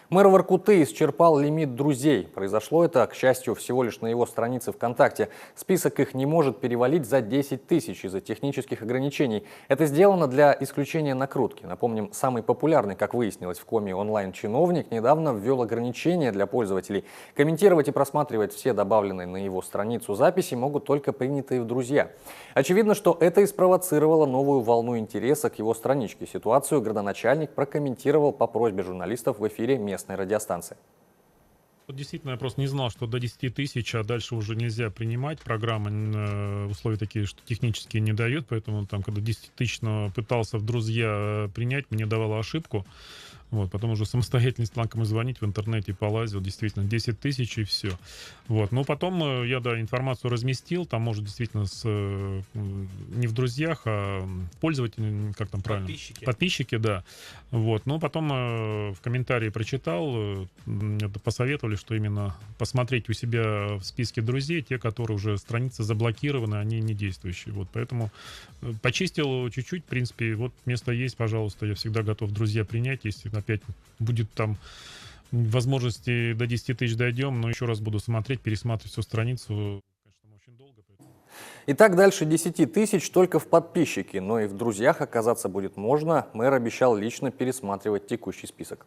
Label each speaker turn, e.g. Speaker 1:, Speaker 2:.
Speaker 1: Мэр Воркуты исчерпал лимит друзей. Произошло это, к счастью, всего лишь на его странице ВКонтакте. Список их не может перевалить за 10 тысяч из-за технических ограничений. Это сделано для исключения накрутки. Напомним, самый популярный, как выяснилось в Коми, онлайн-чиновник недавно ввел ограничения для пользователей. Комментировать и просматривать все добавленные на его страницу записи могут только принятые в друзья. Очевидно, что это и спровоцировало новую волну интереса к его страничке. Ситуацию градоначальник прокомментировал по просьбе журналистов в эфире местной радиостанции.
Speaker 2: Действительно, я просто не знал, что до 10 тысяч, а дальше уже нельзя принимать. Программа условия такие, что технически не дает, поэтому там, когда 10 тысяч пытался в друзья принять, мне давало ошибку. Вот, потом уже самостоятельно стал кому звонить в интернете, полазил, действительно, 10 тысяч и все. Вот, но потом я, да, информацию разместил, там, может, действительно, не в друзьях, а пользователи, как там правильно? Подписчики, да. Вот, но потом в комментарии прочитал, посоветовали, что именно посмотреть у себя в списке друзей, те, которые уже страницы заблокированы, они не действующие. Вот, поэтому почистил чуть-чуть, в принципе, вот место есть, пожалуйста, я всегда готов друзья принять, если опять будет там возможности до 10 тысяч дойдем, но еще раз буду смотреть, пересматривать всю страницу. Конечно, очень долго.
Speaker 1: Итак, дальше 10 тысяч только в подписчики, но и в друзьях оказаться будет можно. Мэр обещал лично пересматривать текущий список.